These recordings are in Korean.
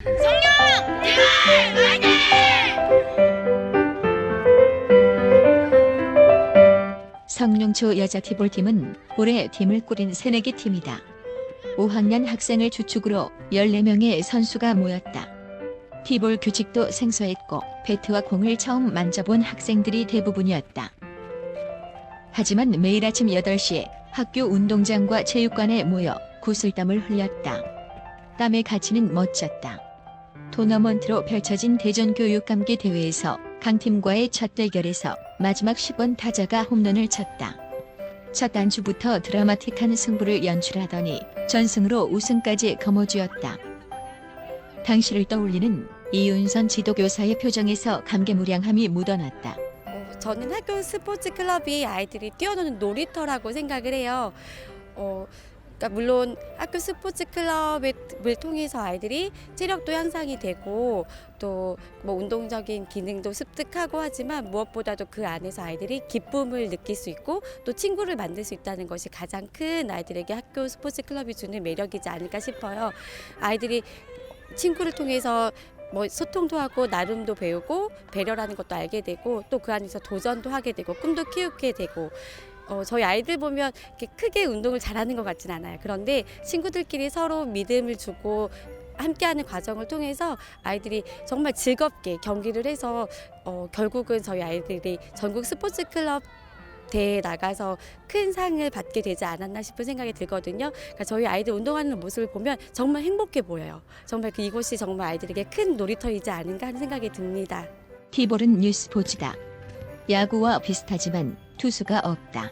성령 제발 화이팅! 성룡초 여자 티볼팀은 올해 팀을 꾸린 새내기 팀이다. 5학년 학생을 주축으로 14명의 선수가 모였다. 티볼 규칙도 생소했고 배트와 공을 처음 만져본 학생들이 대부분이었다. 하지만 매일 아침 8시에 학교 운동장과 체육관에 모여 구슬땀을 흘렸다. 땀의 가치는 멋졌다. 토너먼트로 펼쳐진 대전 교육감기 대회에서 강팀과의 첫 대결에서 마지막 10번 타자가 홈런을 쳤다. 첫 안주부터 드라마틱한 승부를 연출하더니 전승으로 우승까지 거머쥐었다. 당시를 떠올리는 이윤선 지도교사의 표정에서 감개무량함이 묻어났다. 저는 학교 스포츠 클럽이 아이들이 뛰어노는 놀이터라고 생각을 해요. 그러니까 물론 학교 스포츠 클럽을 통해서 아이들이 체력도 향상이 되고 또 뭐 운동적인 기능도 습득하고 하지만 무엇보다도 그 안에서 아이들이 기쁨을 느낄 수 있고 또 친구를 만들 수 있다는 것이 가장 큰 아이들에게 학교 스포츠 클럽이 주는 매력이지 않을까 싶어요. 아이들이 친구를 통해서 뭐 소통도 하고 나눔도 배우고 배려라는 것도 알게 되고 또 그 안에서 도전도 하게 되고 꿈도 키우게 되고 저희 아이들 보면 이렇게 크게 운동을 잘하는 것 같진 않아요. 그런데 친구들끼리 서로 믿음을 주고 함께하는 과정을 통해서 아이들이 정말 즐겁게 경기를 해서 결국은 저희 아이들이 전국 스포츠 클럽 대회에 나가서 큰 상을 받게 되지 않았나 싶은 생각이 들거든요. 그러니까 저희 아이들 운동하는 모습을 보면 정말 행복해 보여요. 정말 이곳이 정말 아이들에게 큰 놀이터이지 않은가 하는 생각이 듭니다. 티볼은 뉴스포츠다. 야구와 비슷하지만 투수가 없다.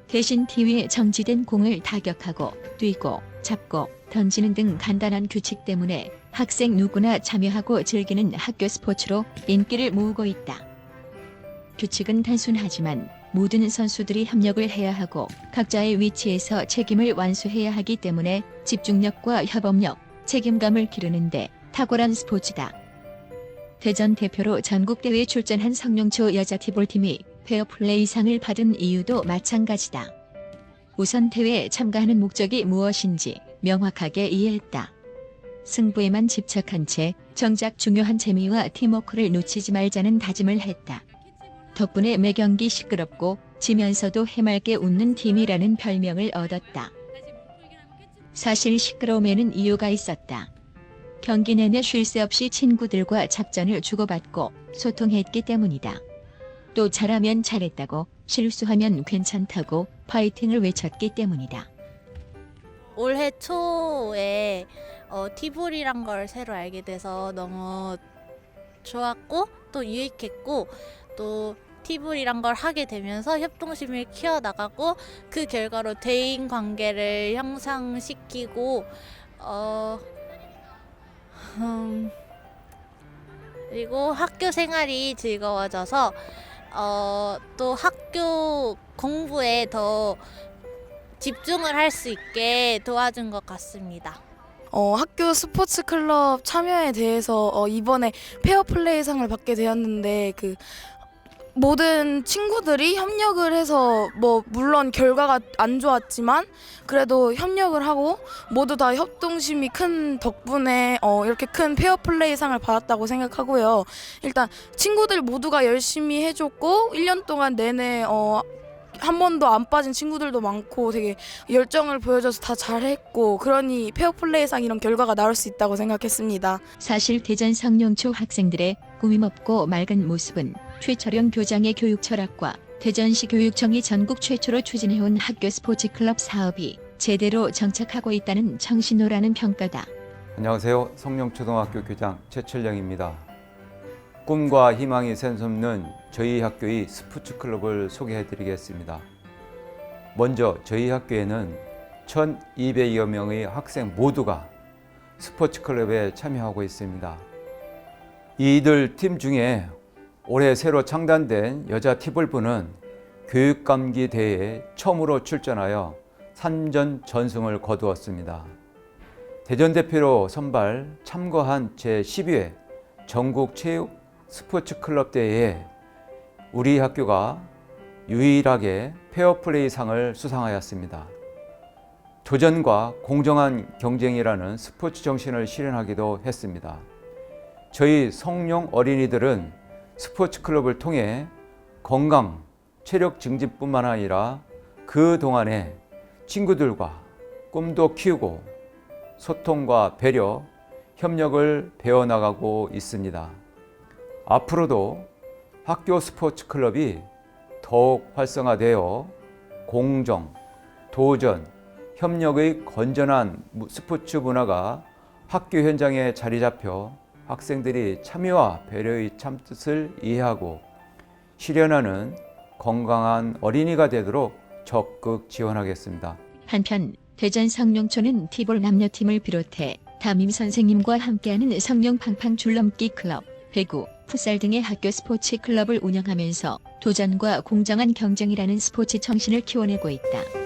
대신 티 위에 정지된 공을 타격하고 뛰고 잡고 던지는 등 간단한 규칙 때문에 학생 누구나 참여하고 즐기는 학교 스포츠로 인기를 모으고 있다. 규칙은 단순하지만 모든 선수들이 협력을 해야 하고 각자의 위치에서 책임을 완수해야 하기 때문에 집중력과 협업력, 책임감을 기르는데 탁월한 스포츠다. 대전 대표로 전국대회에 출전한 성룡초 여자 티볼팀이 페어플레이상을 받은 이유도 마찬가지다. 우선 대회에 참가하는 목적이 무엇인지 명확하게 이해했다. 승부에만 집착한 채 정작 중요한 재미와 팀워크를 놓치지 말자는 다짐을 했다. 덕분에 매 경기 시끄럽고 지면서도 해맑게 웃는 팀이라는 별명을 얻었다. 사실 시끄러움에는 이유가 있었다. 경기 내내 쉴 새 없이 친구들과 작전을 주고받고 소통했기 때문이다. 또 잘하면 잘했다고, 실수하면 괜찮다고 파이팅을 외쳤기 때문이다. 올해 초에 티볼이란 걸 새로 알게 돼서 너무 좋았고 또 유익했고 또 티볼이란 걸 하게 되면서 협동심을 키워나가고 그 결과로 대인 관계를 형성시키고 그리고 학교 생활이 즐거워져서 또 학교 공부에 더 집중을 할 수 있게 도와준 것 같습니다. 학교 스포츠 클럽 참여에 대해서 이번에 페어플레이상을 받게 되었는데 모든 친구들이 협력을 해서 물론 결과가 안 좋았지만 그래도 협력을 하고 모두 다 협동심이 큰 덕분에 이렇게 큰 페어플레이상을 받았다고 생각하고요. 일단 친구들 모두가 열심히 해줬고 1년 동안 내내 한 번도 안 빠진 친구들도 많고 되게 열정을 보여줘서 다 잘했고 그러니 페어플레이상 이런 결과가 나올 수 있다고 생각했습니다. 사실 대전 성룡초 학생들의 꾸밈없고 맑은 모습은 최철영 교장의 교육 철학과 대전시 교육청이 전국 최초로 추진해온 학교 스포츠 클럽 사업이 제대로 정착하고 있다는 청신호라는 평가다. 안녕하세요. 성룡초등학교 교장 최철영입니다. 꿈과 희망이 샘솟는 저희 학교의 스포츠 클럽을 소개해 드리겠습니다. 먼저 저희 학교에는 1,200여 명의 학생 모두가 스포츠 클럽에 참여하고 있습니다. 이들 팀 중에 올해 새로 창단된 여자 티볼부는 교육감기 대회에 처음으로 출전하여 3전 전승을 거두었습니다. 대전 대표로 선발 참가한 제12회 전국 체육 스포츠 클럽 대회에 우리 학교가 유일하게 페어플레이 상을 수상하였습니다. 도전과 공정한 경쟁이라는 스포츠 정신을 실현하기도 했습니다. 저희 성룡 어린이들은 스포츠 클럽을 통해 건강, 체력 증진뿐만 아니라 그 동안에 친구들과 꿈도 키우고 소통과 배려, 협력을 배워나가고 있습니다. 앞으로도 학교 스포츠 클럽이 더욱 활성화되어 공정, 도전, 협력의 건전한 스포츠 문화가 학교 현장에 자리 잡혀 학생들이 참여와 배려의 참뜻을 이해하고 실현하는 건강한 어린이가 되도록 적극 지원하겠습니다. 한편 대전 성룡초는 티볼 남녀팀을 비롯해 담임 선생님과 함께하는 성룡 팡팡 줄넘기 클럽, 배구, 풋살 등의 학교 스포츠 클럽을 운영하면서 도전과 공정한 경쟁이라는 스포츠 정신을 키워내고 있다.